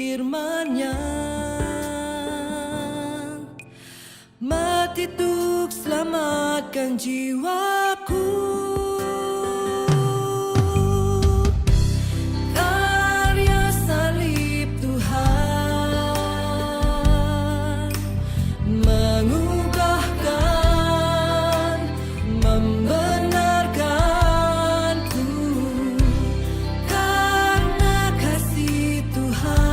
firman-Nya, mati untuk selamatkan jiwaku. Karya salib Tuhan mengubahkan, membenarkanku. Karena kasih Tuhan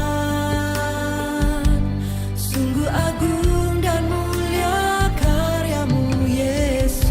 sungguh agung dan mulia karya-Mu, Yesus.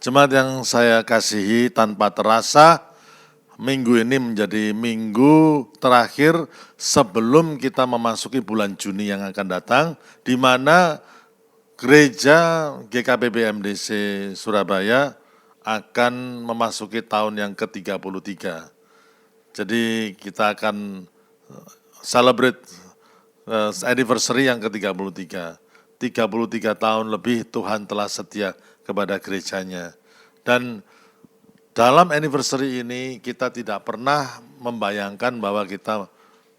Jemaat yang saya kasihi, tanpa terasa minggu ini menjadi minggu terakhir sebelum kita memasuki bulan Juni yang akan datang, di mana gereja GKBB MDC Surabaya akan memasuki tahun yang ke-33. Jadi kita akan celebrate anniversary yang ke-33. 33 tahun lebih Tuhan telah setia kepada gerejanya. Dan dalam anniversary ini kita tidak pernah membayangkan bahwa kita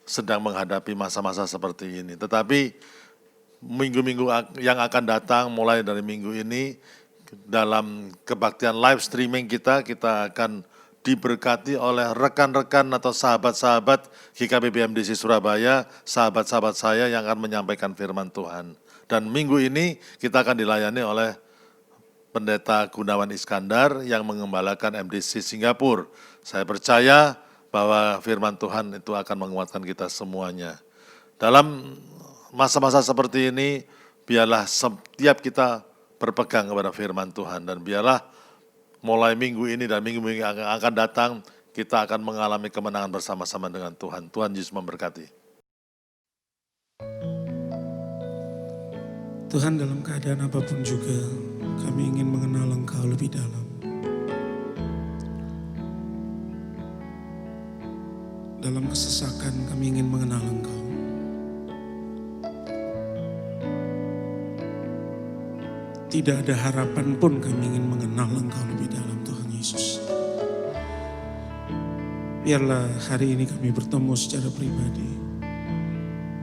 sedang menghadapi masa-masa seperti ini. Tetapi minggu-minggu yang akan datang mulai dari minggu ini, dalam kebaktian live streaming kita akan diberkati oleh rekan-rekan atau sahabat-sahabat GKBB MDC Surabaya, sahabat-sahabat saya yang akan menyampaikan firman Tuhan. Dan minggu ini kita akan dilayani oleh Pendeta Gunawan Iskandar yang mengembalakan MDC Singapura. Saya percaya bahwa firman Tuhan itu akan menguatkan kita semuanya. Dalam masa-masa seperti ini, biarlah setiap kita berpegang kepada firman Tuhan, dan biarlah mulai minggu ini dan minggu-minggu yang akan datang, kita akan mengalami kemenangan bersama-sama dengan Tuhan. Tuhan Yesus memberkati. Tuhan, dalam keadaan apapun juga, kami ingin mengenal Engkau lebih dalam. Dalam kesesakan kami ingin mengenal Engkau. Tidak ada harapan pun kami ingin mengenal Engkau lebih dalam, Tuhan Yesus. Biarlah hari ini kami bertemu secara pribadi,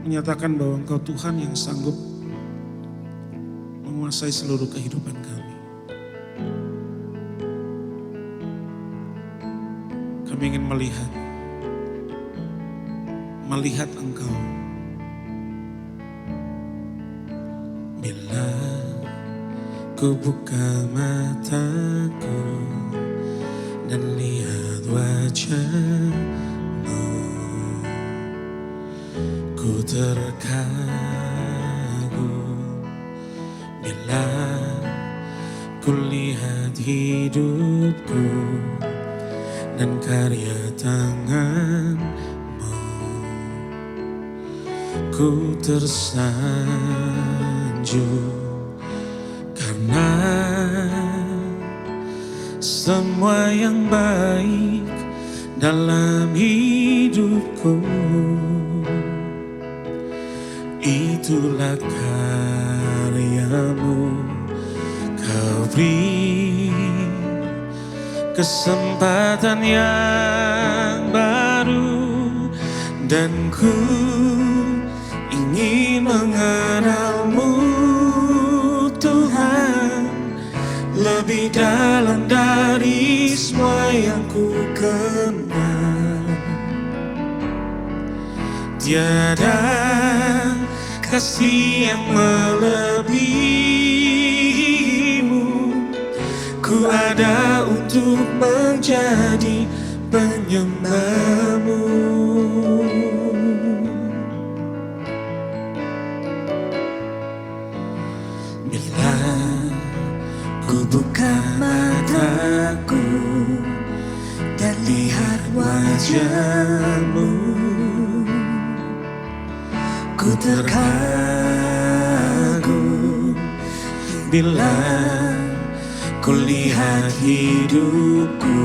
menyatakan bahwa Engkau Tuhan yang sanggup menguasai seluruh kehidupan kami. Kami ingin melihat Engkau. Bila ku buka mataku dan lihat wajah-Mu, ku terkagum. Bila ku lihat hidupku dan karya tangan-Mu, ku tersanjung. Karena semua yang baik dalam hidupku, itulah karya-Mu. Kau beri kesempatan yang baru, dan ku ingin mengenal-Mu, Tuhan, lebih dalam dari semua yang ku kenal. Tiada kasih yang melebihi-Mu. Ku ada untuk menjadi penyembah-Mu. Bila ku buka mataku dan lihat wajah-Mu, ku terkagum. Bila ku lihat hidupku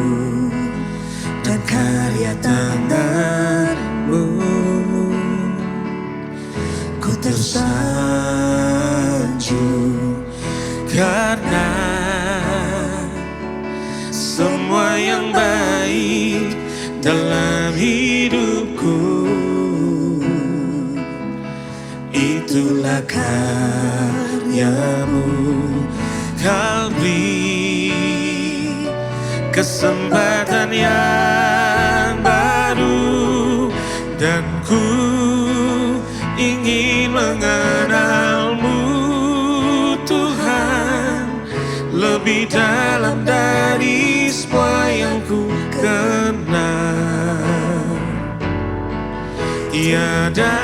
dan karya tangan-Mu, ku tersanjung. Karena semua yang baik dalam hidupku, itulah karya-Mu. Kau beri kesempatan yang baru, dan ku ingin mengenal-Mu, Tuhan, lebih dalam dari semua yang ku kenal. Tiada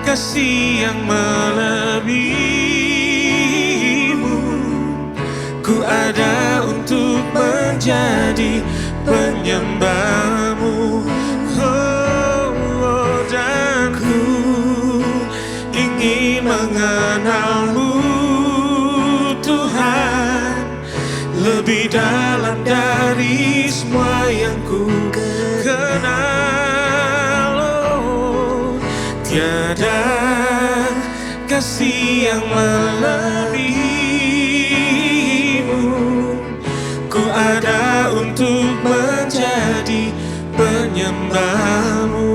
kasih yang melebihi-Mu. Ku ada menjadi penyembah-Mu. Dan ku ingin mengenal-Mu Tuhan, lebih dalam dari semua yang ku kenal. Oh, tiada kasih yang melebihi-Mu. Ku ada untuk menjadi penyembah-Mu.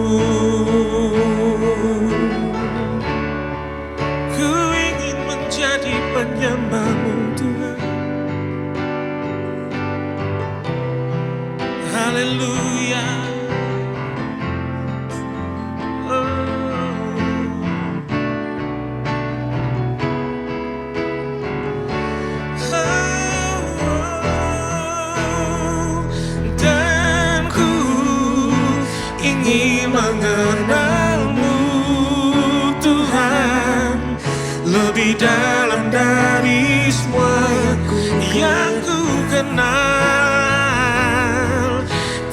Ku ingin menjadi penyembah-Mu Tuhan. Haleluya. Dan ku ingin mengenal-Mu Tuhan, lebih dalam dari semua yang ku kenal.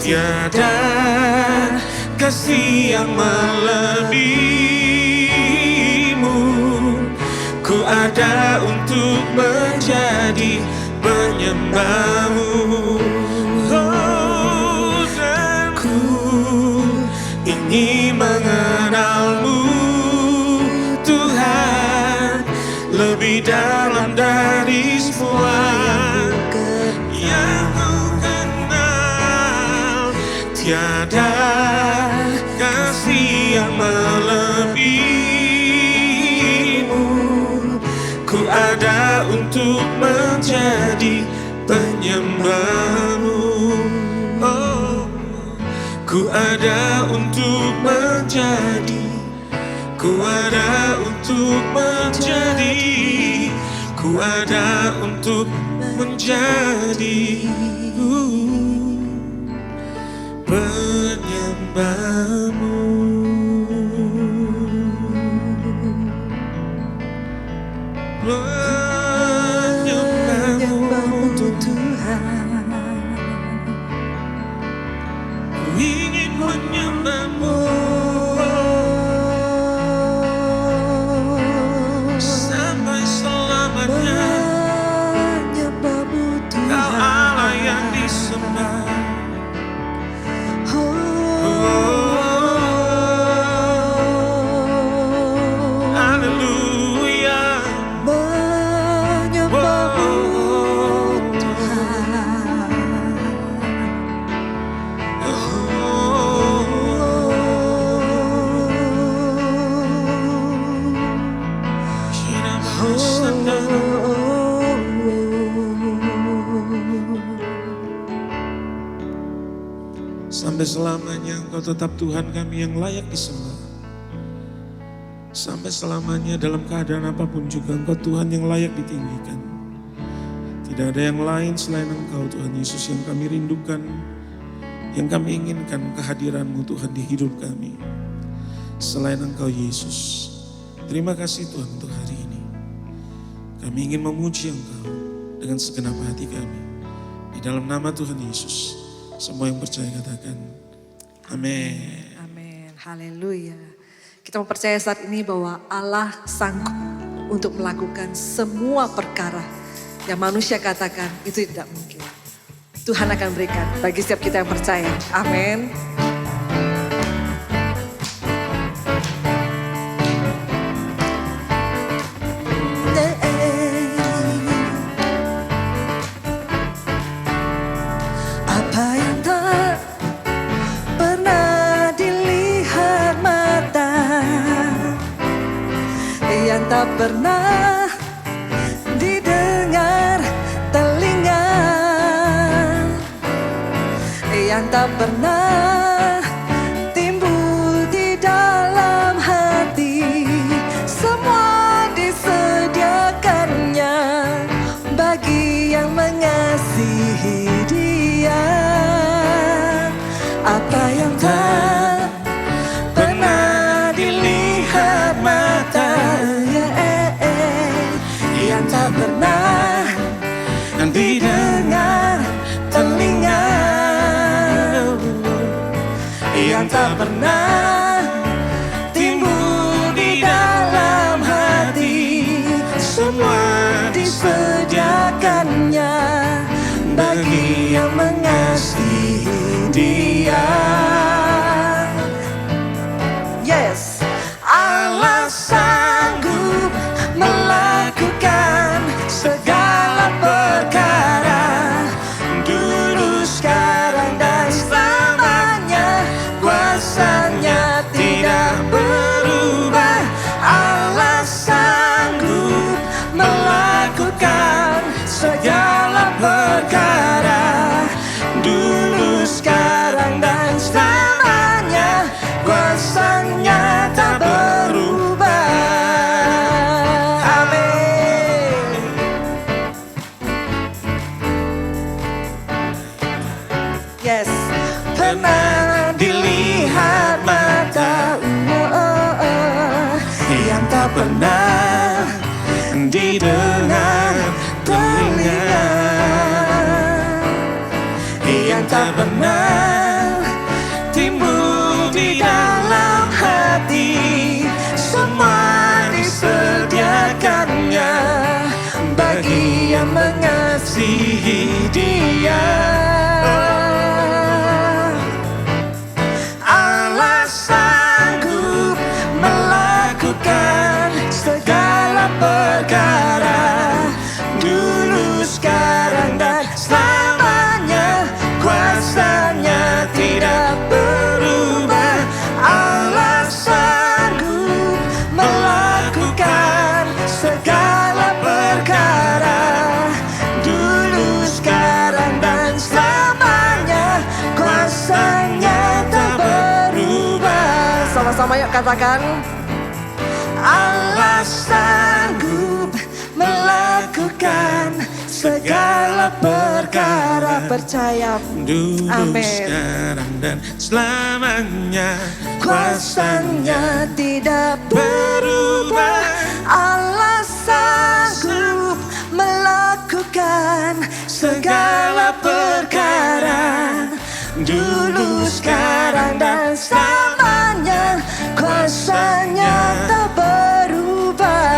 Tiada kasih yang melebihi-Mu. Ku ada untuk menjadi penyembah-Mu. Oh, dan ku ingin mengenal-Mu Tuhan, lebih dalam dari semua yang ku kenal. Tiada kasih yang melebihi-Mu. Ku ada untuk menjadi penyembah-Mu. Oh, ku ada untuk menjadi, ku ada untuk menjadi, ku ada untuk menjadi penyembah-Mu. Penyembah-Mu Tuhan. Ku ingin menyembah-Mu sampai selamanya. Kau Allah yang disembah. Haleluya. Sampai selamanya Engkau tetap Tuhan kami yang layak disembah. Sampai selamanya dalam keadaan apapun juga Engkau Tuhan yang layak ditinggikan. Tidak ada yang lain selain Engkau Tuhan Yesus yang kami rindukan, yang kami inginkan kehadiran-Mu Tuhan di hidup kami. Selain Engkau Yesus. Terima kasih Tuhan untuk hari ini. Kami ingin memuji Engkau dengan segenap hati kami. Di dalam nama Tuhan Yesus. Semua yang percaya katakan amin. Amin. Haleluya. Kita mempercaya saat ini bahwa Allah sanggup untuk melakukan semua perkara yang manusia katakan itu tidak mungkin. Tuhan akan berikan bagi setiap kita yang percaya. Amin. Apa yang tak pernah dilihat mata, yang tak pernah didengar telinga, yang tak pernah timbul di dalam hati, semua disediakannya bagi yang mengasihi Dia. Apa yang tak pernah dilihat mata, yang tak pernah didengar telinga, yang tak pernah timbul di dalam hati. Semua disediakannya bagi yang mengasihi Dia. Yes, Allah sanggup melakukan segala perkara, dulu, sekarang, dan selamanya. Kuasanya tidak berubah. Allah sanggup melakukan segala perkara, dulu, sekarang, dan selamanya. Kuasanya tak berubah. Amin. Yes, pernah dilihat mata, yang tak pernah didengar telinga, yang tak pernah timbul di dalam hati. Semua disediakannya bagi yang mengasihi Dia. Allah sanggup melakukan segala perkara, dulu, sekarang, dan selamanya. Kuasanya tidak berubah. Allah sanggup melakukan segala perkara, dulu, sekarang, dan selamanya. Kuasanya tak berubah. Sama-sama yuk katakan. Allah sanggup melakukan segala perkara. Percaya. Dulu, Amin. sekarang, dan selamanya. Kuasanya tidak berubah. Allah sanggup melakukan segala perkara, dulu, sekarang, dan selamanya. Kuasanya tak berubah.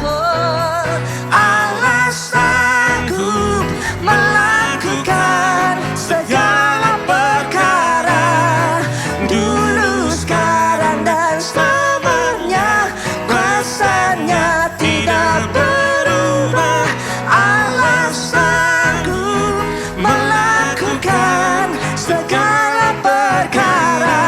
Oh, Allah sanggup melakukan segala perkara, dulu, sekarang, dan selamanya. Kuasanya tidak berubah. Allah sanggup melakukan segala perkara,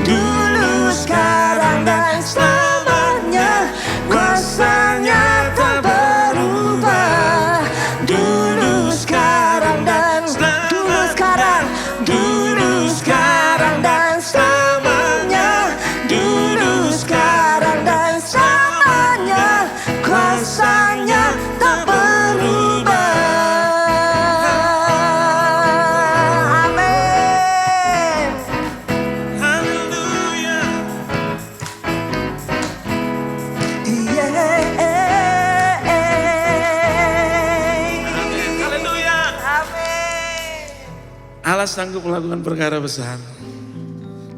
dulu, sekarang, dan selamanya. Kuasanya tak berubah. Dulu, sekarang, dan dulu, sekarang, dulu, sekarang, dan selamanya. Dulu, sekarang, dan selamanya. Kuasanya tak berubah. Amin. Haleluya. Haleluya. Allah sanggup melakukan perkara besar.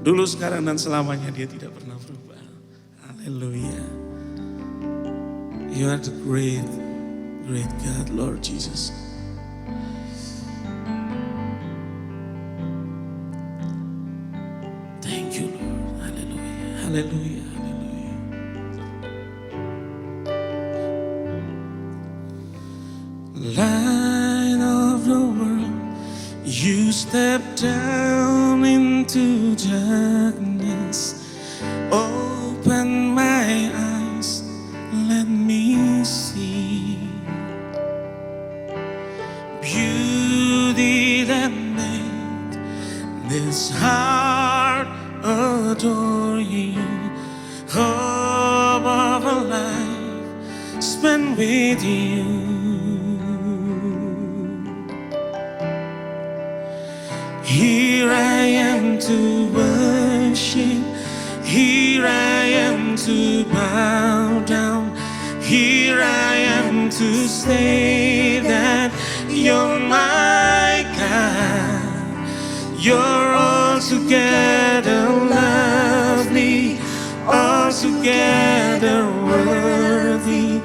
Dulu, sekarang, dan selamanya. Dia tidak pernah berubah. Haleluya. You are the great, great God, Lord Jesus. Thank you, Lord. Haleluya. Haleluya. Haleluya. Light of the world, you step down into darkness. Open my eyes, let me see beauty that made this heart adore you. Hope of a life spent with you. Here I am to worship, here I am to bow down, here I am to say that you're my God, you're all altogether lovely, altogether worthy,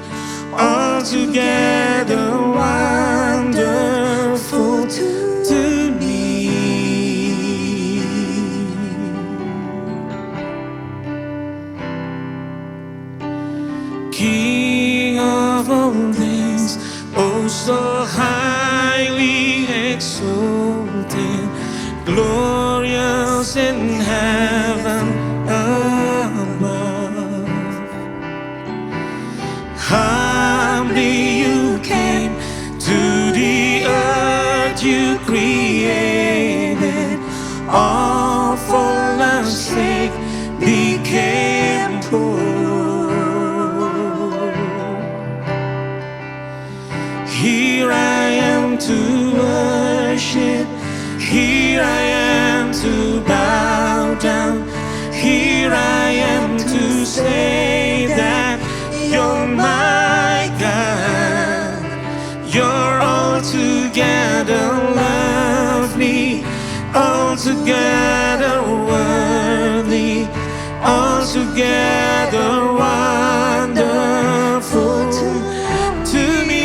altogether wonderful to me. King of all things, oh so highly exalted, glorious in heaven above. Humbly you came to the earth you created, all for love's sake became poor. Here I am to worship, here I am to bow down, here I am to say that you're my God. You're altogether lovely, altogether worthy, altogether wonderful to me.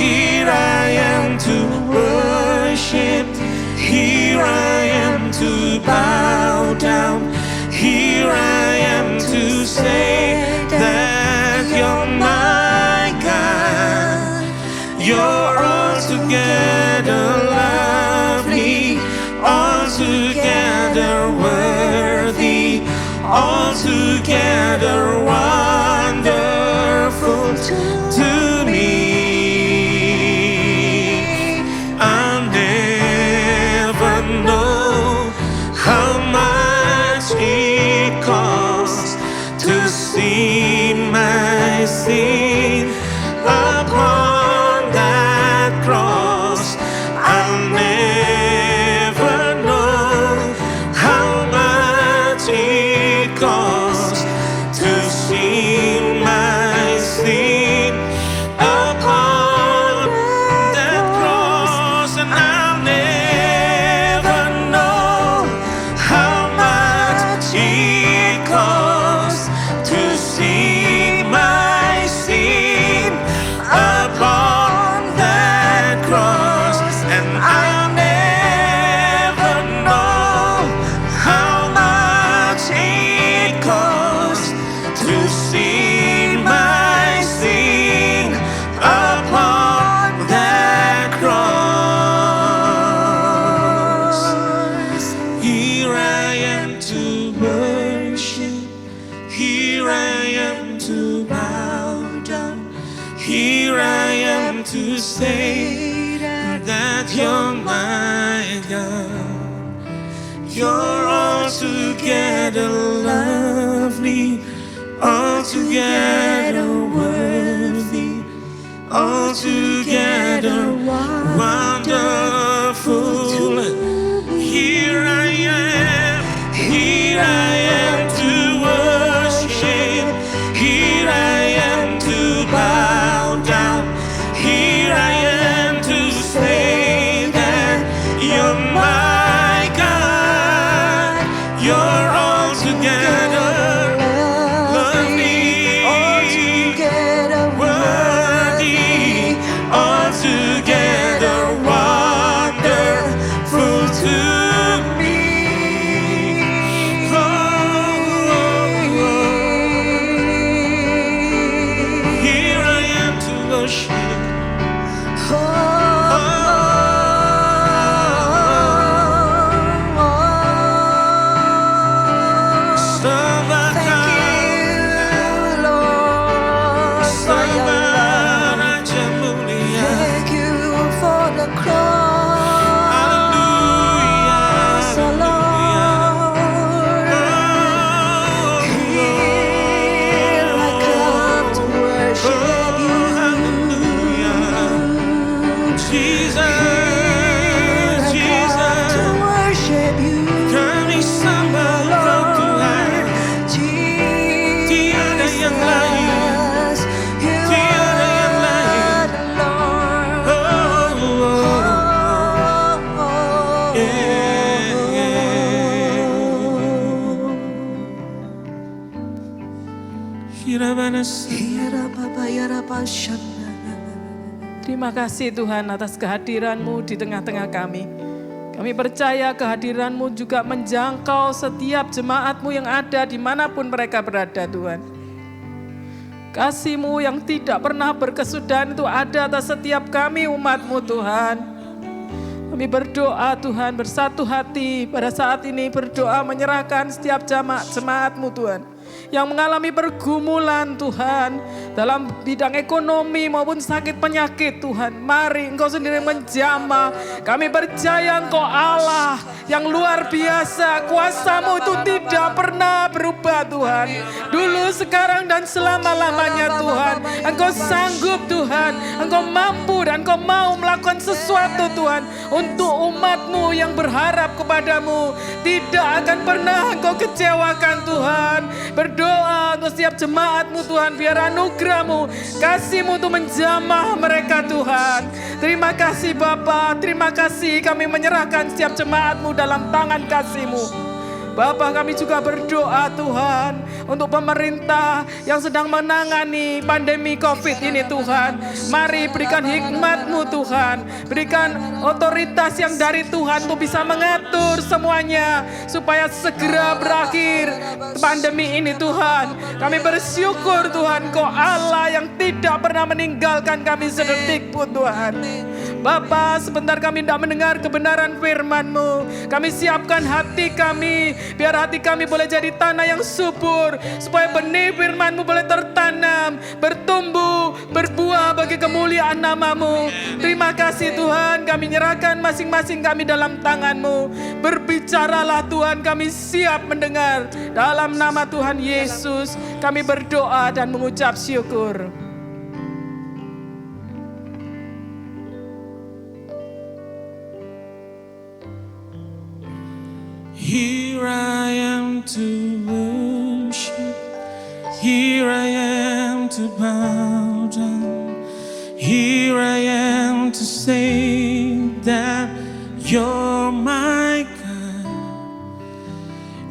Here I am to worship, here I am to bow down, here I am to say that you're my God. You're altogether lovely, altogether worthy, altogether wonderful to me. I'll never know how much it costs to see my sin upon that cross. I'll never know how much it costs to see my sin upon that cross. And I'll never know how much it costs to see my sin upon that cross. And I'll never know how much it costs to see my sin upon that cross. Here I am to worship, here I am to bow down, here I am to say that you're my God. You're altogether lovely, altogether worthy, altogether wonderful. Here I am to worship, here I am to bow down, here I am to say that you're my God. You're altogether lovely, altogether worthy, altogether wonderful to me. Here I am to worship. Terima kasih Tuhan atas kehadiran-Mu di tengah-tengah kami. Kami percaya kehadiran-Mu juga menjangkau setiap jemaat-Mu yang ada dimanapun mereka berada Tuhan. Kasih-Mu yang tidak pernah berkesudahan itu ada atas setiap kami umat-Mu Tuhan. Kami berdoa Tuhan bersatu hati pada saat ini berdoa menyerahkan setiap jemaat-Mu Tuhan. Yang mengalami pergumulan Tuhan dalam bidang ekonomi maupun sakit penyakit Tuhan. Mari Engkau sendiri menjamah. Kami percaya Engkau Allah yang luar biasa. Kuasa-Mu itu tidak pernah berubah Tuhan. Dulu, sekarang dan selama-lamanya Tuhan. Engkau sanggup Tuhan. Engkau mampu dan Engkau mau melakukan sesuatu Tuhan. Untuk umat-Mu yang berharap kepadamu. Tidak akan pernah Engkau kecewakan Tuhan. Berdoa untuk setiap jemaat-Mu Tuhan, biar anugerah-Mu, kasih-Mu itu menjamah mereka Tuhan. Terima kasih Bapa, terima kasih kami menyerahkan setiap jemaat-Mu dalam tangan kasih-Mu. Bapa, kami juga berdoa Tuhan untuk pemerintah yang sedang menangani pandemi COVID ini Tuhan. Mari berikan hikmat-Mu Tuhan, berikan otoritas yang dari Tuhan untuk bisa mengatur semuanya supaya segera berakhir pandemi ini Tuhan. Kami bersyukur Tuhan, Kau Allah yang tidak pernah meninggalkan kami sedetik pun Tuhan. Bapa, sebentar kami tidak mendengar kebenaran firman-Mu. Kami siapkan hati kami, biar hati kami boleh jadi tanah yang subur, supaya benih firman-Mu boleh tertanam, bertumbuh, berbuah bagi kemuliaan nama-Mu. Terima kasih Tuhan, kami nyerahkan masing-masing kami dalam tangan-Mu. Berbicaralah Tuhan, kami siap mendengar. Dalam nama Tuhan Yesus, kami berdoa dan mengucap syukur. Here I am to worship, here I am to bow down, here I am to say that you're my God.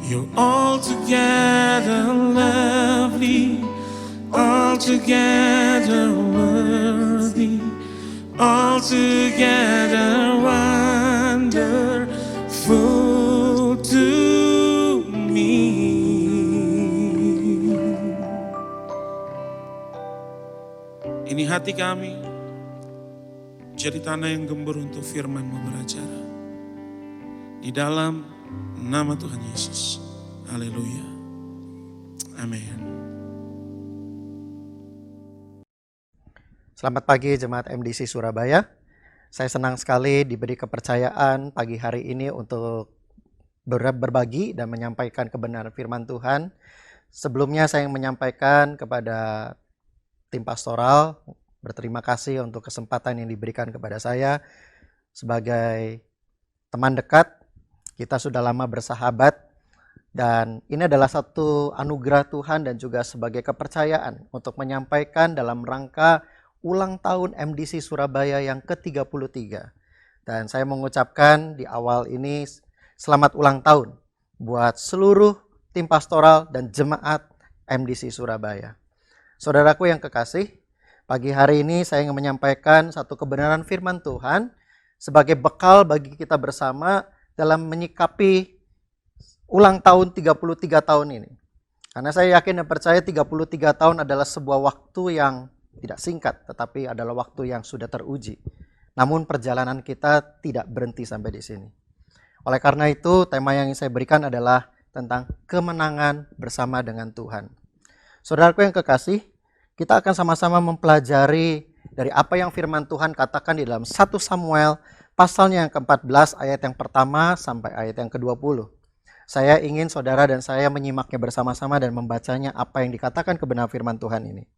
You're altogether lovely, altogether worthy, altogether wonderful to me. Ini hati kami, jadi tanah yang gembur untuk firman-Mu beracara. Di dalam nama Tuhan Yesus. Haleluya. Amin. Selamat pagi jemaat MDC Surabaya. Saya senang sekali diberi kepercayaan pagi hari ini untuk berbagi dan menyampaikan kebenaran firman Tuhan. Sebelumnya saya ingin menyampaikan kepada tim pastoral, berterima kasih untuk kesempatan yang diberikan kepada saya sebagai teman dekat. Kita sudah lama bersahabat dan ini adalah satu anugerah Tuhan dan juga sebagai kepercayaan untuk menyampaikan dalam rangka ulang tahun MDC Surabaya yang ke-33. Dan saya mengucapkan di awal ini selamat ulang tahun buat seluruh tim pastoral dan jemaat MDC Surabaya. Saudaraku yang kekasih, pagi hari ini saya ingin menyampaikan satu kebenaran firman Tuhan sebagai bekal bagi kita bersama dalam menyikapi ulang tahun 33 tahun ini. Karena saya yakin dan percaya 33 tahun adalah sebuah waktu yang tidak singkat, tetapi adalah waktu yang sudah teruji. Namun perjalanan kita tidak berhenti sampai di sini. Oleh karena itu, tema yang saya berikan adalah tentang kemenangan bersama dengan Tuhan. Saudaraku yang kekasih, kita akan sama-sama mempelajari dari apa yang firman Tuhan katakan di dalam 1 Samuel pasalnya yang ke-14 ayat yang pertama sampai ayat yang ke-20. Saya ingin saudara dan saya menyimaknya bersama-sama dan membacanya apa yang dikatakan kebenaran firman Tuhan ini.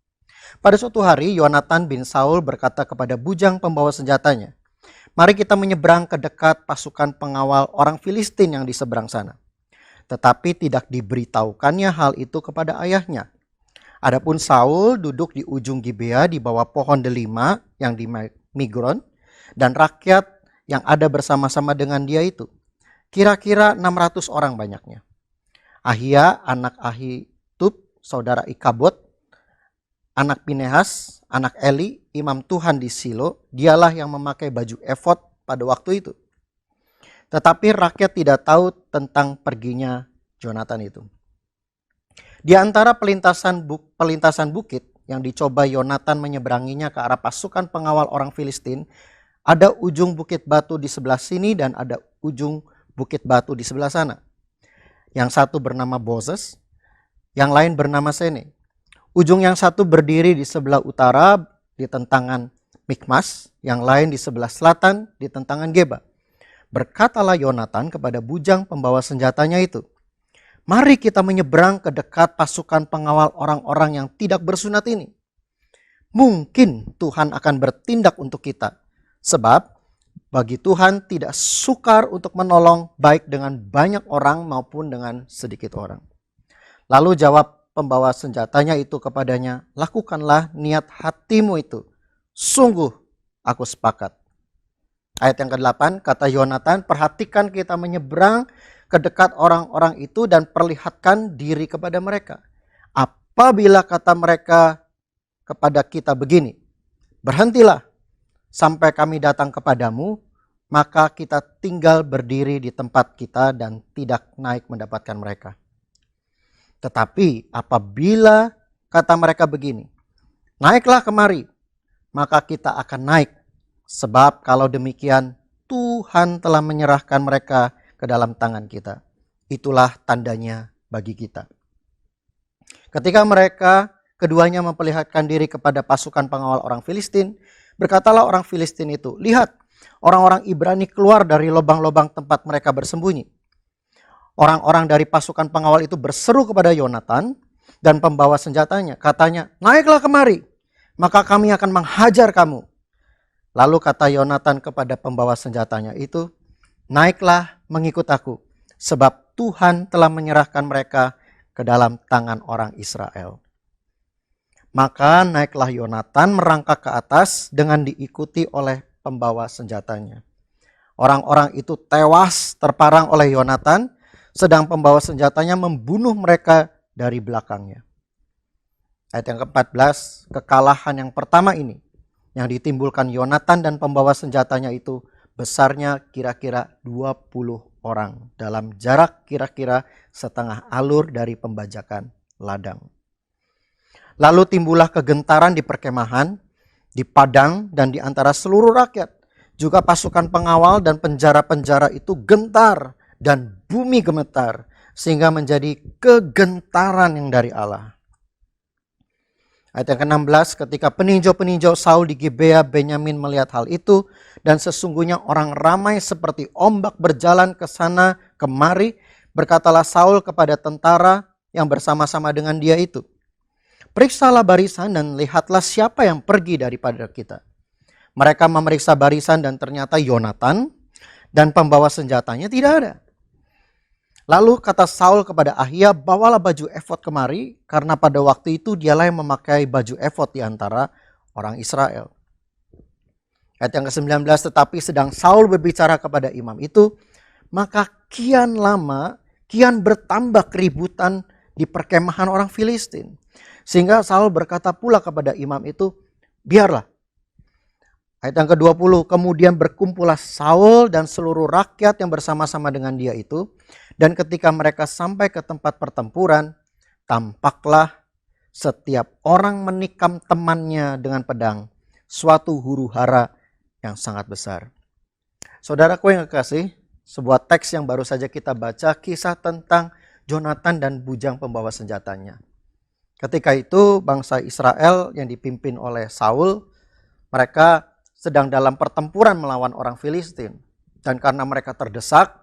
Pada suatu hari, Yonatan bin Saul berkata kepada bujang pembawa senjatanya, "Mari kita menyeberang ke dekat pasukan pengawal orang Filistin yang di seberang sana." Tetapi tidak diberitahukannya hal itu kepada ayahnya. Adapun Saul duduk di ujung Gibea di bawah pohon delima yang di Migron, dan rakyat yang ada bersama-sama dengan dia itu kira-kira 600 orang banyaknya. Ahia anak Ahitub saudara Ikabot anak Pinehas, anak Eli, imam Tuhan di Silo, dialah yang memakai baju efod pada waktu itu. Tetapi rakyat tidak tahu tentang perginya Yonatan itu. Di antara pelintasan bukit yang dicoba Yonatan menyeberanginya ke arah pasukan pengawal orang Filistin, ada ujung bukit batu di sebelah sini dan ada ujung bukit batu di sebelah sana. Yang satu bernama Bozez, yang lain bernama Sene. Ujung yang satu berdiri di sebelah utara di tentangan Mikmas, yang lain di sebelah selatan di tentangan Geba. Berkatalah Yonatan kepada bujang pembawa senjatanya itu, "Mari kita menyeberang ke dekat pasukan pengawal orang-orang yang tidak bersunat ini. Mungkin Tuhan akan bertindak untuk kita. Sebab bagi Tuhan tidak sukar untuk menolong baik dengan banyak orang maupun dengan sedikit orang." Lalu jawab pembawa senjatanya itu kepadanya, "Lakukanlah niat hatimu itu. Sungguh aku sepakat." Ayat yang ke-8, kata Yonatan, "Perhatikan kita menyeberang ke dekat orang-orang itu dan perlihatkan diri kepada mereka. Apabila kata mereka kepada kita begini, 'Berhentilah sampai kami datang kepadamu,' maka kita tinggal berdiri di tempat kita dan tidak naik mendapatkan mereka. Tetapi apabila kata mereka begini, 'Naiklah kemari,' maka kita akan naik. Sebab kalau demikian Tuhan telah menyerahkan mereka ke dalam tangan kita. Itulah tandanya bagi kita." Ketika mereka keduanya memperlihatkan diri kepada pasukan pengawal orang Filistin, berkatalah orang Filistin itu, "Lihat, orang-orang Ibrani keluar dari lubang-lubang tempat mereka bersembunyi." Orang-orang dari pasukan pengawal itu berseru kepada Yonatan dan pembawa senjatanya. Katanya, "Naiklah kemari, maka kami akan menghajar kamu." Lalu kata Yonatan kepada pembawa senjatanya itu, "Naiklah mengikut aku, sebab Tuhan telah menyerahkan mereka ke dalam tangan orang Israel." Maka naiklah Yonatan merangkak ke atas dengan diikuti oleh pembawa senjatanya. Orang-orang itu tewas terparang oleh Yonatan, sedang pembawa senjatanya membunuh mereka dari belakangnya. Ayat yang ke-14, kekalahan yang pertama ini yang ditimbulkan Yonatan dan pembawa senjatanya itu besarnya kira-kira 20 orang dalam jarak kira-kira setengah alur dari pembajakan ladang. Lalu timbullah kegentaran di perkemahan, di padang dan di antara seluruh rakyat. Juga pasukan pengawal dan penjara-penjara itu gentar dan bumi gemetar sehingga menjadi kegentaran yang dari Allah. Ayat yang ke-16, ketika peninjau-peninjau Saul di Gibea Benyamin melihat hal itu, dan sesungguhnya orang ramai seperti ombak berjalan ke sana kemari, berkatalah Saul kepada tentara yang bersama-sama dengan dia itu, "Periksalah barisan dan lihatlah siapa yang pergi daripada kita." Mereka memeriksa barisan dan ternyata Yonatan dan pembawa senjatanya tidak ada. Lalu kata Saul kepada Ahia, "Bawalah baju efod kemari," karena pada waktu itu dialah yang memakai baju efod di antara orang Israel. Ayat yang ke-19, tetapi sedang Saul berbicara kepada imam itu, maka kian lama, kian bertambah keributan di perkemahan orang Filistin. Sehingga Saul berkata pula kepada imam itu, "Biarlah." Ayat yang ke-20, kemudian berkumpullah Saul dan seluruh rakyat yang bersama-sama dengan dia itu. Dan ketika mereka sampai ke tempat pertempuran, tampaklah setiap orang menikam temannya dengan pedang, suatu huru-hara yang sangat besar. Saudaraku yang kekasih, sebuah teks yang baru saja kita baca, kisah tentang Yonatan dan bujang pembawa senjatanya. Ketika itu bangsa Israel yang dipimpin oleh Saul, mereka sedang dalam pertempuran melawan orang Filistin. Dan karena mereka terdesak,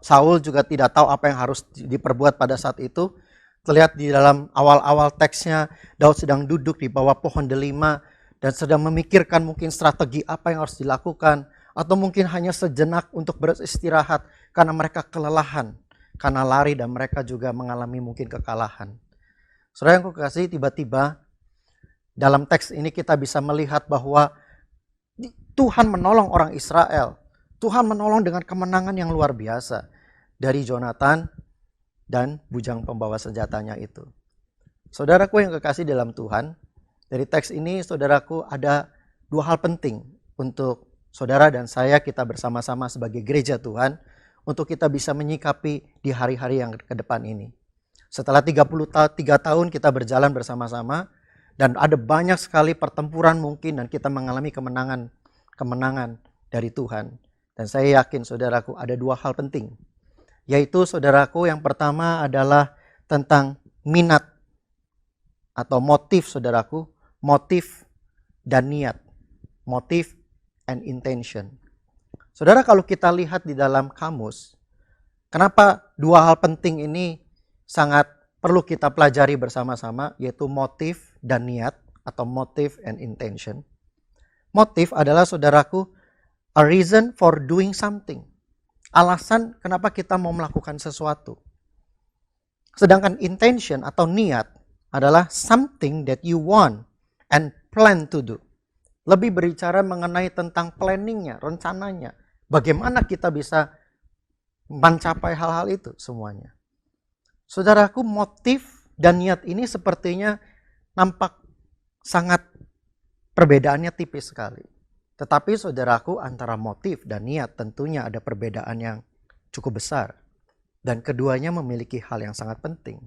Saul juga tidak tahu apa yang harus diperbuat pada saat itu. Terlihat di dalam awal-awal teksnya, Daud sedang duduk di bawah pohon delima dan sedang memikirkan mungkin strategi apa yang harus dilakukan. Atau mungkin hanya sejenak untuk beristirahat karena mereka kelelahan, karena lari dan mereka juga mengalami mungkin kekalahan. Saudara yang kukasihi, tiba-tiba dalam teks ini kita bisa melihat bahwa Tuhan menolong orang Israel. Tuhan menolong dengan kemenangan yang luar biasa dari Yonatan dan bujang pembawa senjatanya itu. Saudaraku yang kekasih dalam Tuhan, dari teks ini saudaraku ada dua hal penting untuk saudara dan saya kita bersama-sama sebagai gereja Tuhan untuk kita bisa menyikapi di hari-hari yang ke depan ini. Setelah 33 tahun kita berjalan bersama-sama dan ada banyak sekali pertempuran mungkin dan kita mengalami kemenangan dari Tuhan. Dan saya yakin saudaraku ada dua hal penting. Yaitu saudaraku yang pertama adalah tentang minat atau motif saudaraku, motif dan niat. Motif and intention. Saudara kalau kita lihat di dalam kamus, kenapa dua hal penting ini sangat perlu kita pelajari bersama-sama, yaitu motif dan niat atau motive and intention. Motif adalah saudaraku a reason for doing something. Alasan kenapa kita mau melakukan sesuatu. Sedangkan intention atau niat adalah something that you want and plan to do. Lebih berbicara mengenai tentang planningnya, rencananya. Bagaimana kita bisa mencapai hal-hal itu semuanya. Saudaraku, motif dan niat ini sepertinya nampak sangat perbedaannya tipis sekali. Tetapi saudaraku, antara motif dan niat tentunya ada perbedaan yang cukup besar. Dan keduanya memiliki hal yang sangat penting.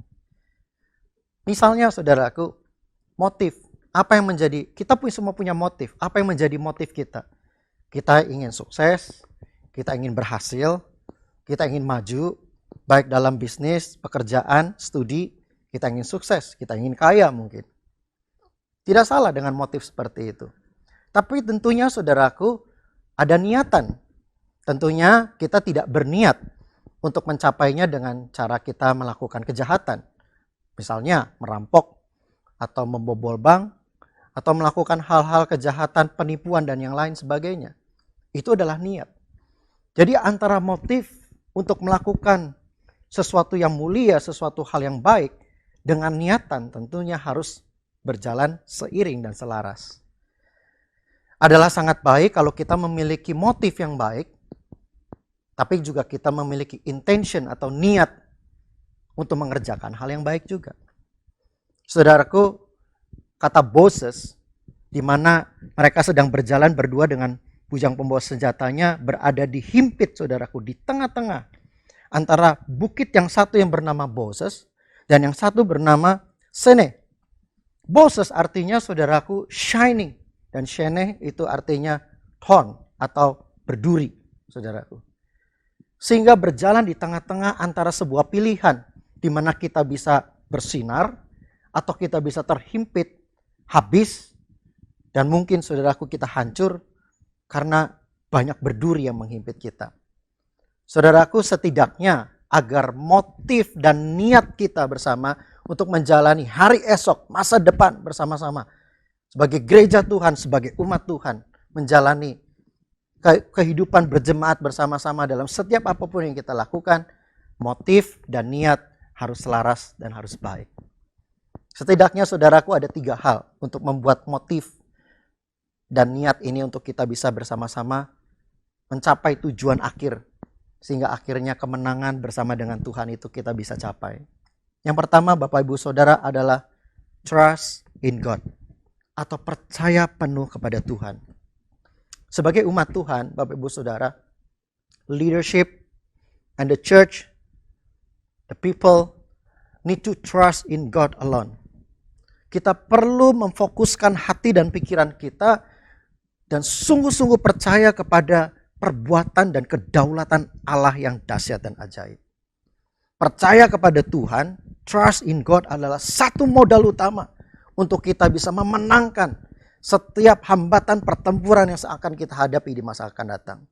Misalnya saudaraku, motif. Apa yang menjadi, kita semua punya motif. Apa yang menjadi motif kita? Kita ingin sukses, kita ingin berhasil, kita ingin maju, baik dalam bisnis, pekerjaan, studi, kita ingin sukses, kita ingin kaya mungkin. Tidak salah dengan motif seperti itu. Tapi tentunya saudaraku, ada niatan. Tentunya kita tidak berniat untuk mencapainya dengan cara kita melakukan kejahatan. Misalnya merampok, atau membobol bank, atau melakukan hal-hal kejahatan, penipuan, dan yang lain sebagainya. Itu adalah niat. Jadi antara motif untuk melakukan sesuatu yang mulia, sesuatu hal yang baik, dengan niatan tentunya harus berjalan seiring dan selaras. Adalah sangat baik kalau kita memiliki motif yang baik, tapi juga kita memiliki intention atau niat untuk mengerjakan hal yang baik juga. Saudaraku, kata bosses, di mana mereka sedang berjalan berdua dengan bujang pembawa senjatanya berada di himpit saudaraku, di tengah-tengah antara bukit yang satu yang bernama Boses dan yang satu bernama Sene. Boses artinya saudaraku shining dan Sene itu artinya thorn atau berduri saudaraku. Sehingga berjalan di tengah-tengah antara sebuah pilihan di mana kita bisa bersinar atau kita bisa terhimpit habis dan mungkin saudaraku kita hancur karena banyak berduri yang menghimpit kita. Saudaraku, setidaknya agar motif dan niat kita bersama untuk menjalani hari esok, masa depan bersama-sama. Sebagai gereja Tuhan, sebagai umat Tuhan, menjalani kehidupan berjemaat bersama-sama dalam setiap apapun yang kita lakukan, motif dan niat harus selaras dan harus baik. Setidaknya saudaraku ada 3 hal untuk membuat motif dan niat ini untuk kita bisa bersama-sama mencapai tujuan akhir. Sehingga akhirnya kemenangan bersama dengan Tuhan itu kita bisa capai. Yang pertama Bapak Ibu Saudara adalah trust in God. Atau percaya penuh kepada Tuhan. Sebagai umat Tuhan, Bapak Ibu Saudara, leadership and the church, the people need to trust in God alone. Kita perlu memfokuskan hati dan pikiran kita dan sungguh-sungguh percaya kepada perbuatan dan kedaulatan Allah yang dahsyat dan ajaib. Percaya kepada Tuhan, trust in God adalah satu modal utama untuk kita bisa memenangkan setiap hambatan pertempuran yang akan kita hadapi di masa akan datang.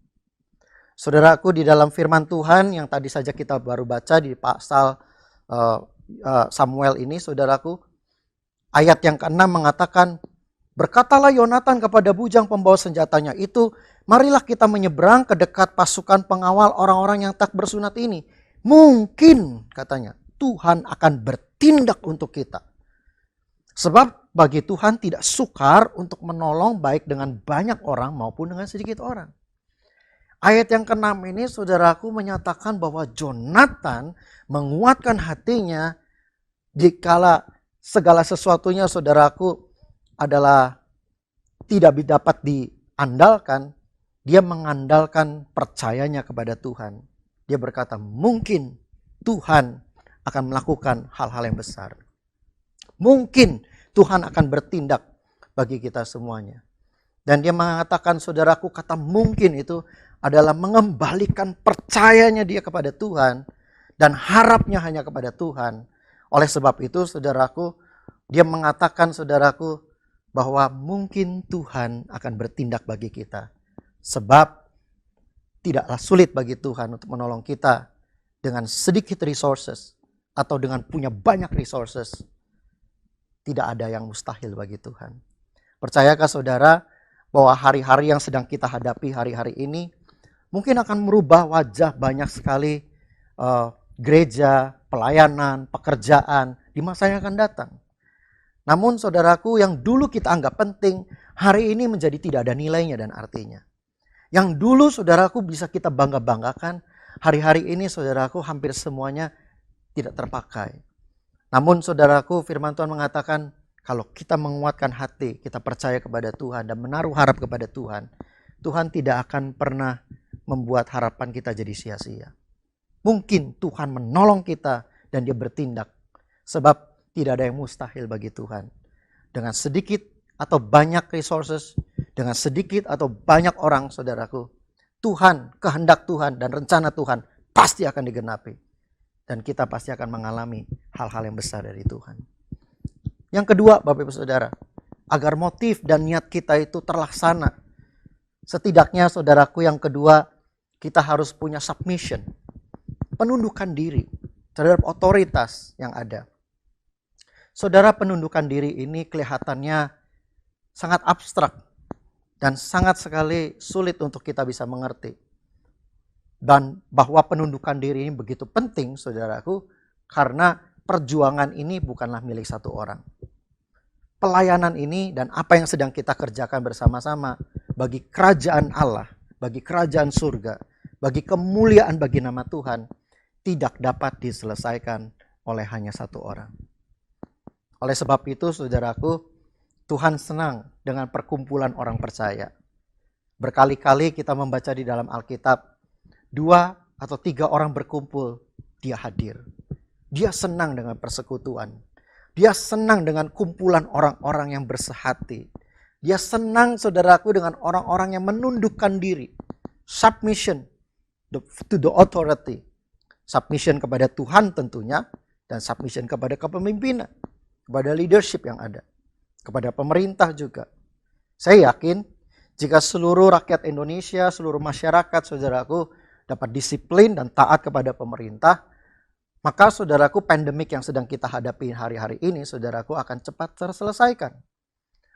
Saudaraku, di dalam firman Tuhan yang tadi saja kita baru baca di pasal Samuel ini, saudaraku, ayat yang ke-6 mengatakan, berkatalah Yonatan kepada bujang pembawa senjatanya itu, marilah kita menyeberang ke dekat pasukan pengawal orang-orang yang tak bersunat ini. Mungkin, katanya, Tuhan akan bertindak untuk kita. Sebab bagi Tuhan tidak sukar untuk menolong baik dengan banyak orang maupun dengan sedikit orang. Ayat yang ke-6 ini saudaraku menyatakan bahwa Jonathan menguatkan hatinya dikala segala sesuatunya saudaraku adalah tidak dapat diandalkan, dia mengandalkan percayanya kepada Tuhan. Dia berkata, mungkin Tuhan akan melakukan hal-hal yang besar. Mungkin Tuhan akan bertindak bagi kita semuanya. Dan dia mengatakan, saudaraku, kata mungkin itu adalah mengembalikan percayanya dia kepada Tuhan dan harapnya hanya kepada Tuhan. Oleh sebab itu, saudaraku, dia mengatakan, saudaraku, bahwa mungkin Tuhan akan bertindak bagi kita. Sebab tidaklah sulit bagi Tuhan untuk menolong kita dengan sedikit resources atau dengan punya banyak resources. Tidak ada yang mustahil bagi Tuhan. Percayakah saudara bahwa hari-hari yang sedang kita hadapi hari-hari ini mungkin akan merubah wajah banyak sekali gereja, pelayanan, pekerjaan di masa yang akan datang. Namun saudaraku, yang dulu kita anggap penting, hari ini menjadi tidak ada nilainya dan artinya. Yang dulu saudaraku bisa kita bangga-banggakan, hari-hari ini saudaraku hampir semuanya tidak terpakai. Namun saudaraku, firman Tuhan mengatakan, kalau kita menguatkan hati, kita percaya kepada Tuhan dan menaruh harap kepada Tuhan, Tuhan tidak akan pernah membuat harapan kita jadi sia-sia. Mungkin Tuhan menolong kita dan dia bertindak. Sebab tidak ada yang mustahil bagi Tuhan. Dengan sedikit atau banyak resources, dengan sedikit atau banyak orang, saudaraku, Tuhan, kehendak Tuhan dan rencana Tuhan pasti akan digenapi. Dan kita pasti akan mengalami hal-hal yang besar dari Tuhan. Yang kedua, Bapak Ibu Saudara, agar motif dan niat kita itu terlaksana. Setidaknya saudaraku yang kedua, kita harus punya submission. Penundukan diri terhadap otoritas yang ada. Saudara, penundukan diri ini kelihatannya sangat abstrak dan sangat sekali sulit untuk kita bisa mengerti. Dan bahwa penundukan diri ini begitu penting, saudaraku, karena perjuangan ini bukanlah milik satu orang. Pelayanan ini dan apa yang sedang kita kerjakan bersama-sama bagi kerajaan Allah, bagi kerajaan surga, bagi kemuliaan bagi nama Tuhan, tidak dapat diselesaikan oleh hanya satu orang. Oleh sebab itu, saudaraku, Tuhan senang dengan perkumpulan orang percaya. Berkali-kali kita membaca di dalam Alkitab, 2 atau 3 orang berkumpul, dia hadir. Dia senang dengan persekutuan. Dia senang dengan kumpulan orang-orang yang bersehati. Dia senang, saudaraku, dengan orang-orang yang menundukkan diri. Submission to the authority. Submission kepada Tuhan tentunya, dan submission kepada kepemimpinan, kepada leadership yang ada, kepada pemerintah juga. Saya yakin jika seluruh rakyat Indonesia, seluruh masyarakat, saudaraku, dapat disiplin dan taat kepada pemerintah, maka saudaraku, pandemik yang sedang kita hadapi hari-hari ini, saudaraku, akan cepat terselesaikan.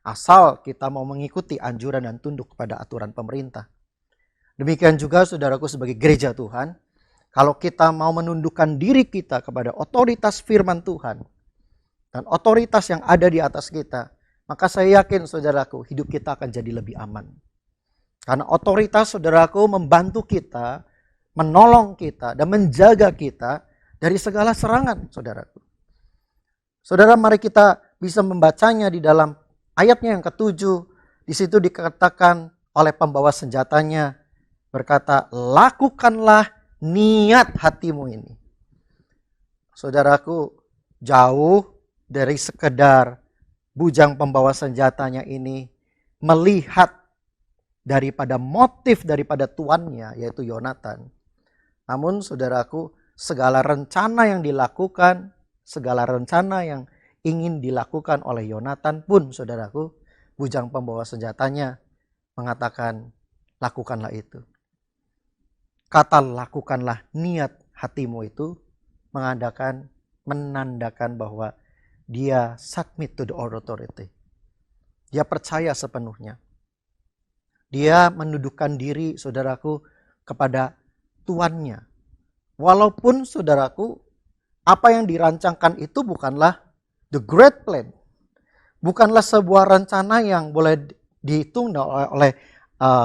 Asal kita mau mengikuti anjuran dan tunduk kepada aturan pemerintah. Demikian juga saudaraku, sebagai gereja Tuhan, kalau kita mau menundukkan diri kita kepada otoritas firman Tuhan dan otoritas yang ada di atas kita, maka saya yakin saudaraku, hidup kita akan jadi lebih aman. Karena otoritas, saudaraku, membantu kita, menolong kita dan menjaga kita dari segala serangan, saudaraku. Saudara, mari kita bisa membacanya di dalam ayatnya yang ke-7. Di situ dikatakan oleh pembawa senjatanya, berkata, lakukanlah niat hatimu ini. Saudaraku, jauh dari sekedar bujang pembawa senjatanya ini melihat daripada motif daripada tuannya, yaitu Yonatan. Namun saudaraku, segala rencana yang dilakukan, segala rencana yang ingin dilakukan oleh Yonatan pun, saudaraku, bujang pembawa senjatanya mengatakan, lakukanlah itu. Kata lakukanlah niat hatimu itu menandakan bahwa dia submit to the authority. Dia percaya sepenuhnya. Dia menundukkan diri, saudaraku, kepada tuannya. Walaupun, saudaraku, apa yang dirancangkan itu bukanlah the great plan. Bukanlah sebuah rencana yang boleh dihitung oleh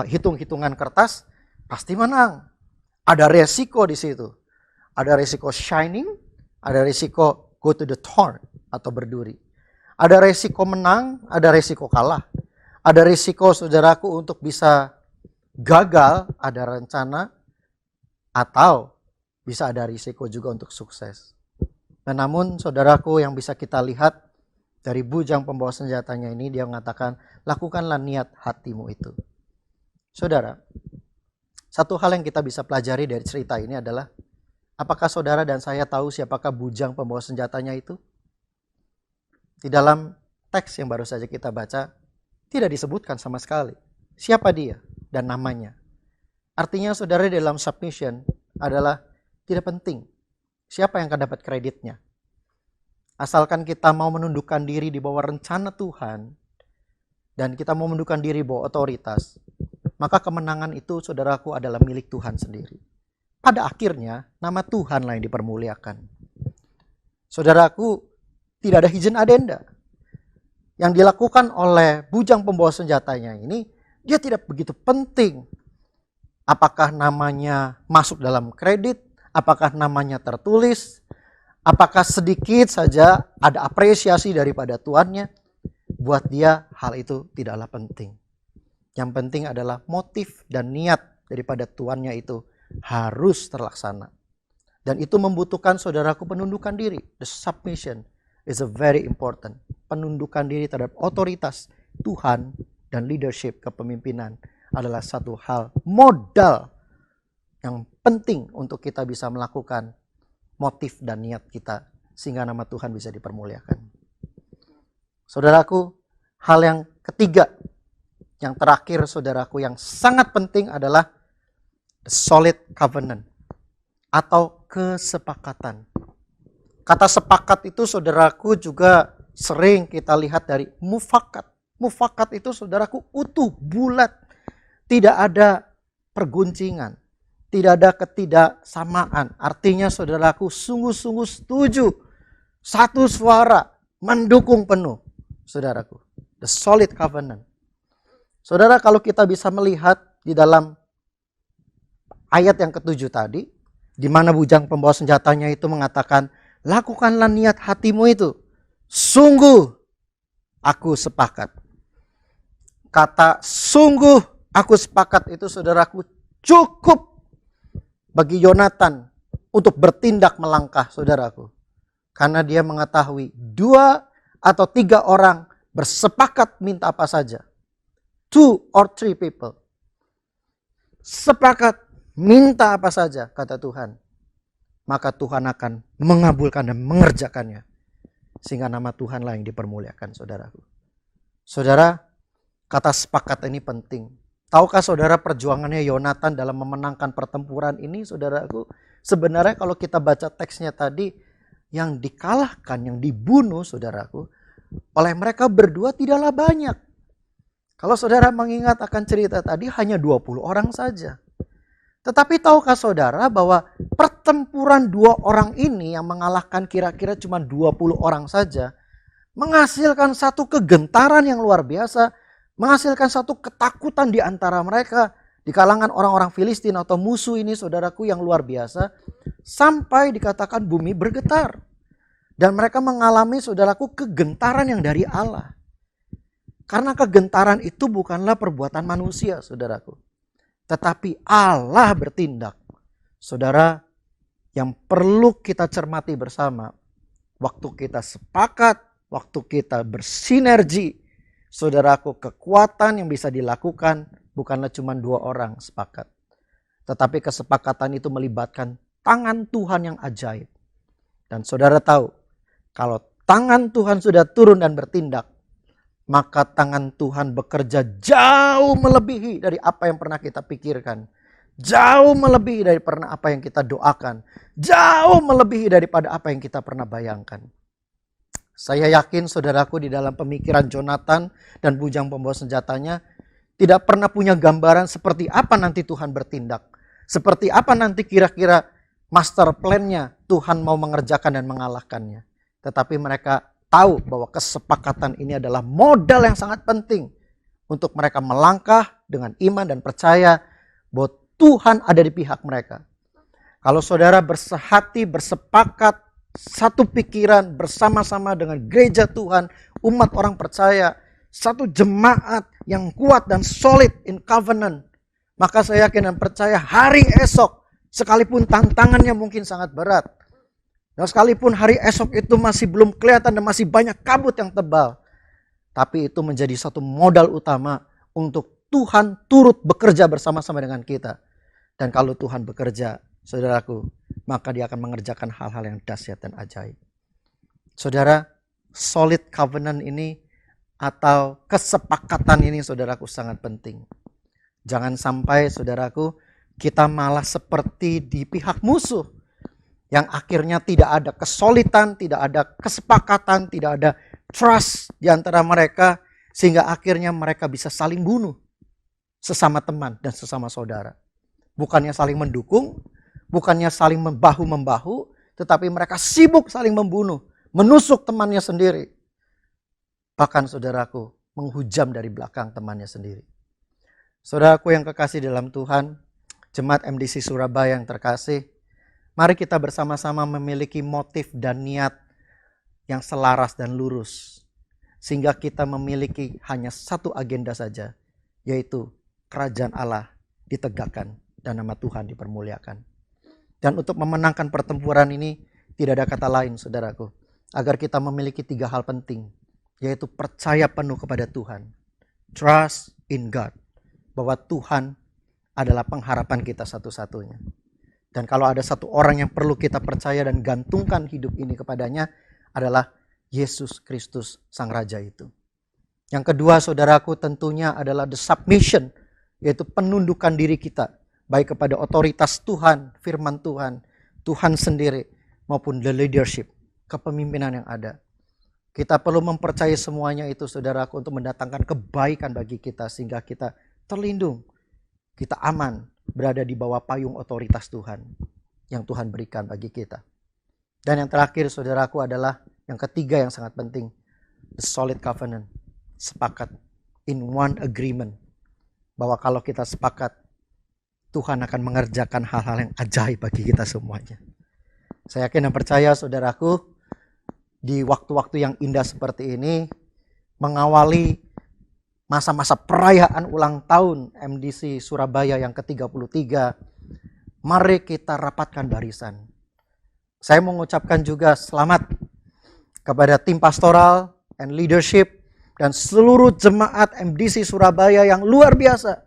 hitung-hitungan kertas, pasti menang. Ada resiko di situ. Ada resiko shining, ada resiko go to the thorn atau berduri. Ada resiko menang, ada resiko kalah. Ada resiko saudaraku untuk bisa gagal, ada rencana, atau bisa ada risiko juga untuk sukses. Dan namun saudaraku yang bisa kita lihat dari bujang pembawa senjatanya ini, dia mengatakan, lakukanlah niat hatimu itu. Saudara, satu hal yang kita bisa pelajari dari cerita ini adalah, apakah saudara dan saya tahu siapakah bujang pembawa senjatanya itu? Di dalam teks yang baru saja kita baca, tidak disebutkan sama sekali siapa dia dan namanya. Artinya saudara dalam submission adalah tidak penting siapa yang akan dapat kreditnya. Asalkan kita mau menundukkan diri di bawah rencana Tuhan, dan kita mau menundukkan diri bawah otoritas, maka kemenangan itu saudaraku adalah milik Tuhan sendiri. Pada akhirnya nama Tuhanlah yang dipermuliakan. Saudaraku, tidak ada hidden agenda. Yang dilakukan oleh bujang pembawa senjatanya ini, dia tidak begitu penting. Apakah namanya masuk dalam kredit, apakah namanya tertulis, apakah sedikit saja ada apresiasi daripada tuannya. Buat dia hal itu tidaklah penting. Yang penting adalah motif dan niat daripada tuannya itu harus terlaksana. Dan itu membutuhkan saudaraku penundukan diri. The submission is a very important. Penundukan diri terhadap otoritas Tuhan dan leadership kepemimpinan adalah satu hal modal yang penting untuk kita bisa melakukan motif dan niat kita sehingga nama Tuhan bisa dipermuliakan. Saudaraku, hal yang ketiga, yang terakhir saudaraku yang sangat penting adalah the solid covenant atau kesepakatan. Kata sepakat itu saudaraku juga sering kita lihat dari mufakat. Mufakat itu saudaraku utuh, bulat. Tidak ada perguncingan. Tidak ada ketidaksamaan. Artinya saudaraku sungguh-sungguh setuju. Satu suara mendukung penuh. Saudaraku, the solid covenant. Saudara, kalau kita bisa melihat di dalam ayat yang ketujuh tadi, di mana bujang pembawa senjatanya itu mengatakan, lakukanlah niat hatimu itu. Sungguh aku sepakat. Kata sungguh aku sepakat itu saudaraku cukup bagi Yonatan untuk bertindak melangkah saudaraku. Karena dia mengetahui 2 atau 3 orang bersepakat minta apa saja. 2 or 3 people. Sepakat minta apa saja kata Tuhan. Maka Tuhan akan mengabulkan dan mengerjakannya. Sehingga nama Tuhanlah yang dipermuliakan saudaraku. Saudara, kata sepakat ini penting. Tahukah saudara perjuangannya Yonatan dalam memenangkan pertempuran ini saudaraku? Sebenarnya kalau kita baca teksnya tadi, yang dikalahkan, yang dibunuh saudaraku, oleh mereka berdua tidaklah banyak. Kalau saudara mengingat akan cerita tadi hanya 20 orang saja. Tetapi tahukah saudara bahwa pertempuran 2 orang ini yang mengalahkan kira-kira cuma 20 orang saja, menghasilkan satu kegentaran yang luar biasa, menghasilkan satu ketakutan di antara mereka, di kalangan orang-orang Filistin atau musuh ini saudaraku yang luar biasa, sampai dikatakan bumi bergetar. Dan mereka mengalami saudaraku kegentaran yang dari Allah. Karena kegentaran itu bukanlah perbuatan manusia saudaraku. Tetapi Allah bertindak. Saudara, yang perlu kita cermati bersama, waktu kita sepakat, waktu kita bersinergi, saudaraku, kekuatan yang bisa dilakukan bukanlah cuma 2 orang sepakat. Tetapi kesepakatan itu melibatkan tangan Tuhan yang ajaib. Dan saudara tahu, kalau tangan Tuhan sudah turun dan bertindak, maka tangan Tuhan bekerja jauh melebihi dari apa yang pernah kita pikirkan. Jauh melebihi dari pernah apa yang kita doakan. Jauh melebihi daripada apa yang kita pernah bayangkan. Saya yakin saudaraku di dalam pemikiran Yonatan dan bujang pembawa senjatanya tidak pernah punya gambaran seperti apa nanti Tuhan bertindak. Seperti apa nanti kira-kira master plan-nya Tuhan mau mengerjakan dan mengalahkannya. Tetapi mereka tahu bahwa kesepakatan ini adalah modal yang sangat penting untuk mereka melangkah dengan iman dan percaya bahwa Tuhan ada di pihak mereka. Kalau saudara bersehati, bersepakat, satu pikiran bersama-sama dengan gereja Tuhan, umat orang percaya, satu jemaat yang kuat dan solid in covenant, maka saya yakin dan percaya hari esok, sekalipun tantangannya mungkin sangat berat, dan sekalipun hari esok itu masih belum kelihatan dan masih banyak kabut yang tebal, tapi itu menjadi satu modal utama untuk Tuhan turut bekerja bersama-sama dengan kita. Dan kalau Tuhan bekerja, saudaraku, maka dia akan mengerjakan hal-hal yang dahsyat dan ajaib. Saudara, solid covenant ini atau kesepakatan ini saudaraku sangat penting. Jangan sampai saudaraku kita malah seperti di pihak musuh yang akhirnya tidak ada kesolidan, tidak ada kesepakatan, tidak ada trust di antara mereka, sehingga akhirnya mereka bisa saling bunuh sesama teman dan sesama saudara. Bukannya saling mendukung, bukannya saling membahu-membahu, tetapi mereka sibuk saling membunuh, menusuk temannya sendiri. Bahkan saudaraku, menghujam dari belakang temannya sendiri. Saudaraku yang kekasih dalam Tuhan, Jemaat MDC Surabaya yang terkasih, mari kita bersama-sama memiliki motif dan niat yang selaras dan lurus. Sehingga kita memiliki hanya satu agenda saja, yaitu kerajaan Allah ditegakkan dan nama Tuhan dipermuliakan. Dan untuk memenangkan pertempuran ini, tidak ada kata lain saudaraku, agar kita memiliki 3 hal penting, yaitu percaya penuh kepada Tuhan. Trust in God, bahwa Tuhan adalah pengharapan kita satu-satunya. Dan kalau ada satu orang yang perlu kita percaya dan gantungkan hidup ini kepadanya, adalah Yesus Kristus Sang Raja itu. Yang kedua saudaraku tentunya adalah the submission, yaitu penundukan diri kita, baik kepada otoritas Tuhan, firman Tuhan, Tuhan sendiri, maupun the leadership, kepemimpinan yang ada. Kita perlu mempercayai semuanya itu saudaraku untuk mendatangkan kebaikan bagi kita, sehingga kita terlindung, kita aman, berada di bawah payung otoritas Tuhan yang Tuhan berikan bagi kita. Dan yang terakhir saudaraku adalah yang ketiga yang sangat penting, the solid covenant, sepakat in one agreement, bahwa kalau kita sepakat, Tuhan akan mengerjakan hal-hal yang ajaib bagi kita semuanya. Saya yakin dan percaya saudaraku, di waktu-waktu yang indah seperti ini, mengawali masa-masa perayaan ulang tahun MDC Surabaya yang ke-33, mari kita rapatkan barisan. Saya mengucapkan juga selamat kepada tim pastoral and leadership dan seluruh jemaat MDC Surabaya yang luar biasa,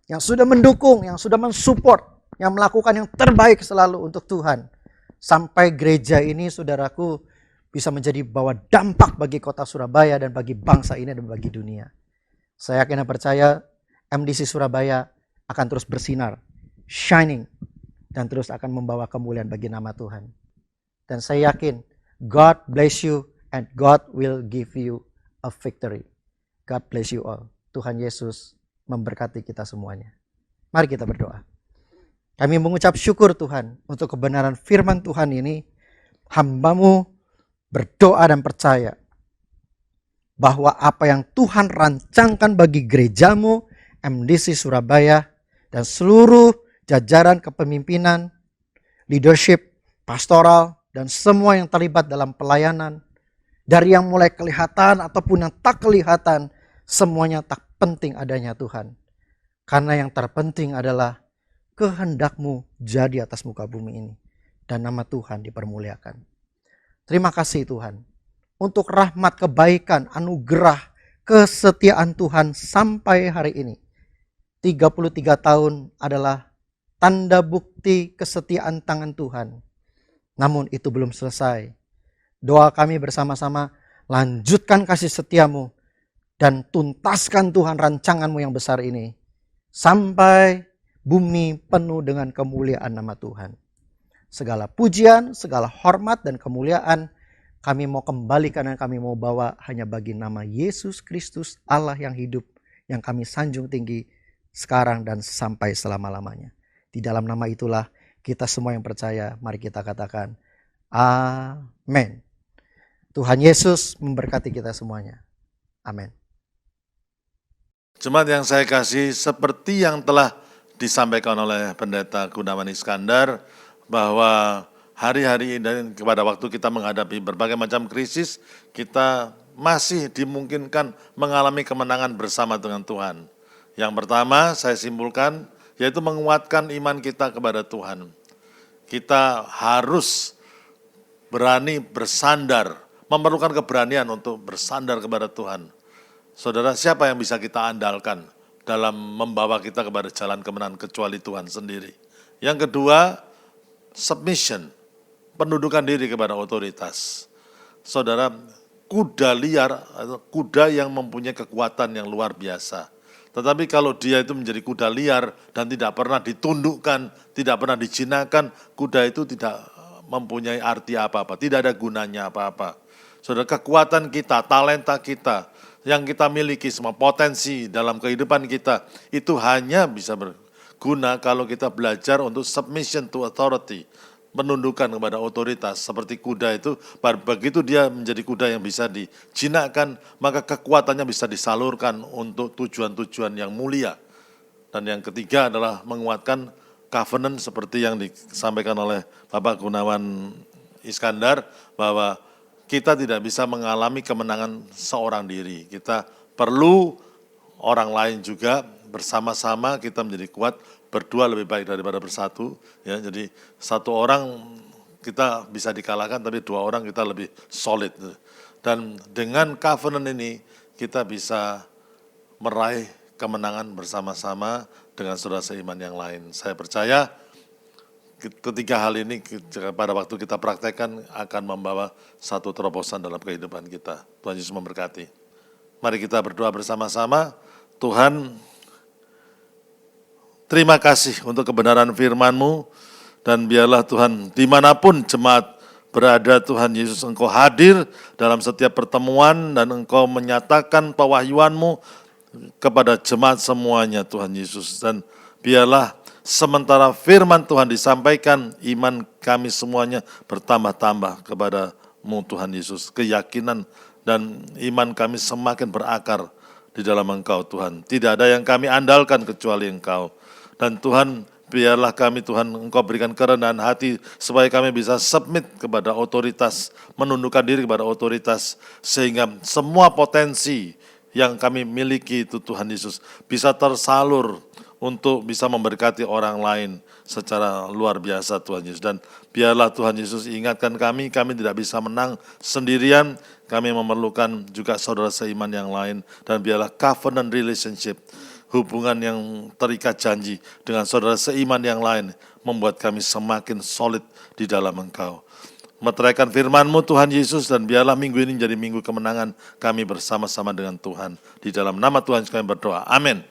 yang sudah mendukung, yang sudah mensupport, yang melakukan yang terbaik selalu untuk Tuhan. Sampai gereja ini saudaraku bisa menjadi bawa dampak bagi kota Surabaya dan bagi bangsa ini dan bagi dunia. Saya yakin dan percaya MDC Surabaya akan terus bersinar, shining, dan terus akan membawa kemuliaan bagi nama Tuhan. Dan saya yakin God bless you and God will give you a victory. God bless you all. Tuhan Yesus memberkati kita semuanya. Mari kita berdoa. Kami mengucap syukur Tuhan untuk kebenaran firman Tuhan ini. Hamba-Mu berdoa dan percaya bahwa apa yang Tuhan rancangkan bagi gereja-Mu, MDC Surabaya, dan seluruh jajaran kepemimpinan, leadership, pastoral, dan semua yang terlibat dalam pelayanan, dari yang mulai kelihatan ataupun yang tak kelihatan, semuanya tak penting adanya Tuhan. Karena yang terpenting adalah kehendak-Mu jadi atas muka bumi ini, dan nama Tuhan dipermuliakan. Terima kasih Tuhan, untuk rahmat, kebaikan, anugerah, kesetiaan Tuhan sampai hari ini. 33 tahun adalah tanda bukti kesetiaan tangan Tuhan. Namun itu belum selesai. Doa kami bersama-sama, lanjutkan kasih setia-Mu dan tuntaskan Tuhan rancangan-Mu yang besar ini. Sampai bumi penuh dengan kemuliaan nama Tuhan. Segala pujian, segala hormat dan kemuliaan kami mau kembalikan dan kami mau bawa hanya bagi nama Yesus Kristus, Allah yang hidup, yang kami sanjung tinggi sekarang dan sampai selama-lamanya. Di dalam nama itulah kita semua yang percaya, mari kita katakan amin. Tuhan Yesus memberkati kita semuanya. Amin. Jemaat yang saya kasih, seperti yang telah disampaikan oleh Pendeta Gunawan Iskandar, bahwa hari-hari dan kepada waktu kita menghadapi berbagai macam krisis, kita masih dimungkinkan mengalami kemenangan bersama dengan Tuhan. Yang pertama saya simpulkan, yaitu menguatkan iman kita kepada Tuhan. Kita harus berani bersandar, memerlukan keberanian untuk bersandar kepada Tuhan. Saudara, siapa yang bisa kita andalkan dalam membawa kita kepada jalan kemenangan kecuali Tuhan sendiri. Yang kedua, submission, penundukan diri kepada otoritas. Saudara, kuda liar atau kuda yang mempunyai kekuatan yang luar biasa. Tetapi kalau dia itu menjadi kuda liar dan tidak pernah ditundukkan, tidak pernah dijinakkan, kuda itu tidak mempunyai arti apa-apa, tidak ada gunanya apa-apa. Saudara, kekuatan kita, talenta kita, yang kita miliki, semua potensi dalam kehidupan kita, itu hanya bisa berguna kalau kita belajar untuk submission to authority, menundukkan kepada otoritas. Seperti kuda itu, begitu dia menjadi kuda yang bisa dijinakkan, maka kekuatannya bisa disalurkan untuk tujuan-tujuan yang mulia. Dan yang ketiga adalah menguatkan covenant seperti yang disampaikan oleh Bapak Gunawan Iskandar, bahwa kita tidak bisa mengalami kemenangan seorang diri. Kita perlu orang lain juga, bersama-sama kita menjadi kuat. Berdua lebih baik daripada bersatu, ya. Jadi satu orang kita bisa dikalahkan, tapi dua orang kita lebih solid. Dan dengan covenant ini kita bisa meraih kemenangan bersama-sama dengan saudara seiman yang lain. Saya percaya ketiga hal ini pada waktu kita praktekkan akan membawa satu terobosan dalam kehidupan kita. Tuhan Yesus memberkati. Mari kita berdoa bersama-sama. Tuhan, terima kasih untuk kebenaran firman-Mu, dan biarlah Tuhan dimanapun jemaat berada, Tuhan Yesus, Engkau hadir dalam setiap pertemuan dan Engkau menyatakan pewahyuan-Mu kepada jemaat semuanya, Tuhan Yesus. Dan biarlah sementara firman Tuhan disampaikan, iman kami semuanya bertambah-tambah kepada-Mu, Tuhan Yesus. Keyakinan dan iman kami semakin berakar di dalam Engkau, Tuhan. Tidak ada yang kami andalkan kecuali Engkau. Dan Tuhan, biarlah kami, Tuhan, Engkau berikan kerendahan hati supaya kami bisa submit kepada otoritas, menundukkan diri kepada otoritas, sehingga semua potensi yang kami miliki itu, Tuhan Yesus, bisa tersalur untuk bisa memberkati orang lain secara luar biasa, Tuhan Yesus. Dan biarlah Tuhan Yesus ingatkan kami tidak bisa menang sendirian, kami memerlukan juga saudara seiman yang lain, dan biarlah covenant relationship, hubungan yang terikat janji dengan saudara seiman yang lain, membuat kami semakin solid di dalam Engkau. Meteraikan firman-Mu, Tuhan Yesus, dan biarlah minggu ini menjadi minggu kemenangan kami bersama-sama dengan Tuhan. Di dalam nama Tuhan kami berdoa, amin.